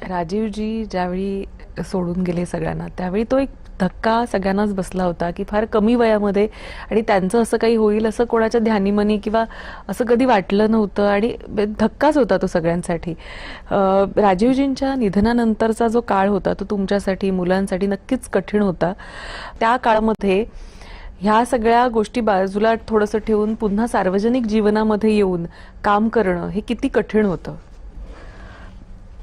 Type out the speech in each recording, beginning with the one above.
राजीवजी ज्यावेळी सोडून गेले सगळ्यांना, त्यावेळी तो एक धक्का सगळ्यांनाच बसला होता की फार कमी वयामध्ये आणि त्यांचं असं काही होईल असं कोणाच्या ध्यानीमनी किंवा असं कधी वाटलं नव्हतं आणि धक्काच होता तो सगळ्यांसाठी. राजीवजींच्या निधनानंतरचा जो काळ होता तो तुमच्यासाठी, मुलांसाठी नक्कीच कठीण होता. त्या काळामध्ये ह्या सगळ्या गोष्टी बाजूला थोडंसं ठेवून पुन्हा सार्वजनिक जीवनामध्ये येऊन काम करणं हे किती कठीण होतं?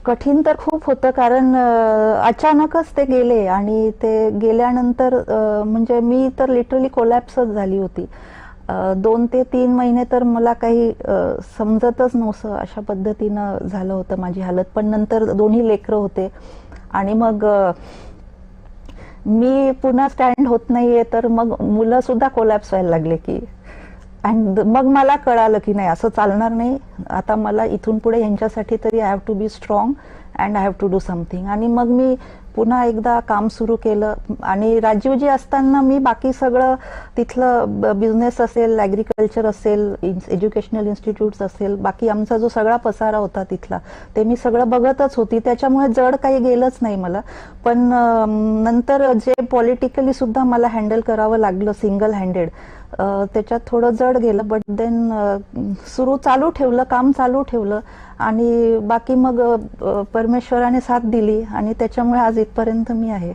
कठीण तर खूप होतं, कारण अचानकच ते गेले आणि ते गेल्यानंतर म्हणजे मी तर लिटरली कोलॅप्सच झाली होती. 2 ते 3 महिने तर मला काही समजतच नव्हतं, अशा पद्धतीनं झालं होतं माझी हालत. पण नंतर 2ही लेकरं होते आणि मग मी पुन्हा स्टँड होत नाहीये, तर मग मुलं सुद्धा कोलॅप्स व्हायला लागले की. अँड मग मला कळालं की नाही, असं चालणार नाही. आता मला इथून पुढे यांच्यासाठी तरी I have to be strong and I have to do something. आणि मग मी पुन्हा एकदा काम सुरू केलं. आणि राजीवजी असताना मी बाकी सगळं तिथलं बिझनेस असेल, ॲग्रिकल्चर असेल, एज्युकेशनल इन्स्टिट्यूट्स असेल, बाकी आमचा जो सगळा पसारा होता तिथला, ते मी सगळं बघतच होती. त्याच्यामुळे जड काही गेलंच नाही मला. पण नंतर जे पॉलिटिकली सुद्धा मला हँडल करावं लागलं सिंगल हँडेड, त्याच्यात थोडं जड गेलं. बट देन चालू ठेवलं, काम चालू ठेवलं आणि बाकी मग परमेश्वराने साथ दिली आणि त्याच्यामुळे आज इथपर्यंत मी आहे.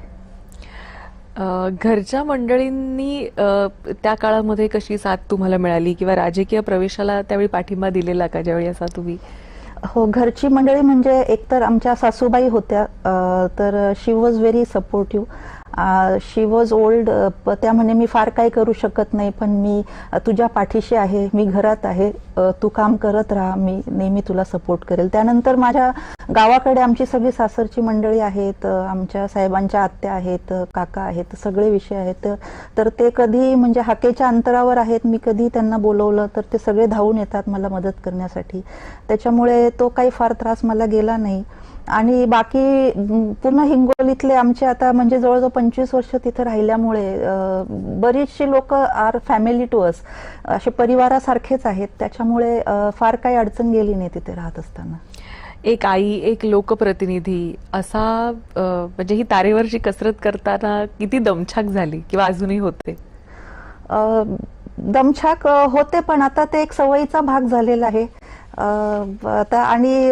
घरच्या मंडळींनी त्या काळामध्ये कशी साथ तुम्हाला मिळाली किंवा राजकीय प्रवेशाला त्यावेळी पाठिंबा दिलेला का ज्यावेळी असा तुम्ही? हो, घरची मंडळी म्हणजे एकतर आमच्या सासूबाई होत्या, तर she was very supportive. She was old. त्या म्हणे मी फार काही करू शकत नाही, पण मी तुझ्या पाठीशी आहे, मी घरात आहे, तू काम करत राहा, मी नेहमी तुला सपोर्ट करेल. त्यानंतर माझ्या गावाकडे आमची सगळी सासरची मंडळी आहेत, आमच्या साहेबांच्या आत्या आहेत, काका आहेत, सगळे विषय आहेत. तर ते कधी म्हणजे हाकेच्या अंतरावर आहेत. मी कधी त्यांना बोलवलं तर ते सगळे धावून येतात मला मदत करण्यासाठी. त्याच्यामुळे तो काही फार त्रास मला गेला नाही. आणि बाकी पूर्ण हिंगोलीतले आमचे आता म्हणजे जवळजवळ 25 वर्ष तिथे राहिल्यामुळे बरीचशी लोक आर फॅमिली टू अस, असे परिवारासारखेच आहेत. त्याच्यामुळे फार काही अडचण गेली नाही तिथे राहत असताना. एक आई, एक लोकप्रतिनिधी असा म्हणजे ही तारेवरची कसरत करताना किती दमछाक झाली किंवा अजूनही होते? दमछाक होते, पण आता ते एक सवयीचा भाग झालेला आहे आता. आणि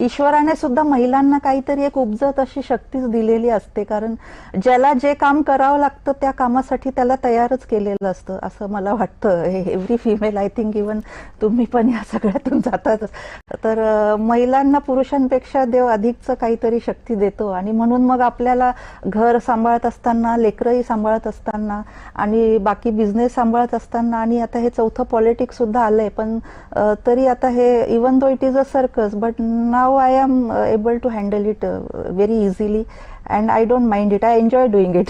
ईश्वराने सुद्धा महिलांना काहीतरी एक उपजत अशी शक्तीच दिलेली असते, कारण ज्याला जे काम करावं लागतं त्या कामासाठी त्याला तयारच केलेलं असतं असं मला वाटतं. Every female, I think even तुम्ही पण या सगळ्यातून जातातच. तर महिलांना पुरुषांपेक्षा देव अधिकचं काहीतरी शक्ती देतो. आणि म्हणून मग आपल्याला घर सांभाळत असताना, लेकरंही सांभाळत असताना आणि बाकी बिझनेस सांभाळत असताना आणि आता हे चौथं पॉलिटिक्स सुद्धा आलंय, पण तरी आता हे even though it is a circus, but now I am able to handle it very easily and I don't mind it. I enjoy doing it.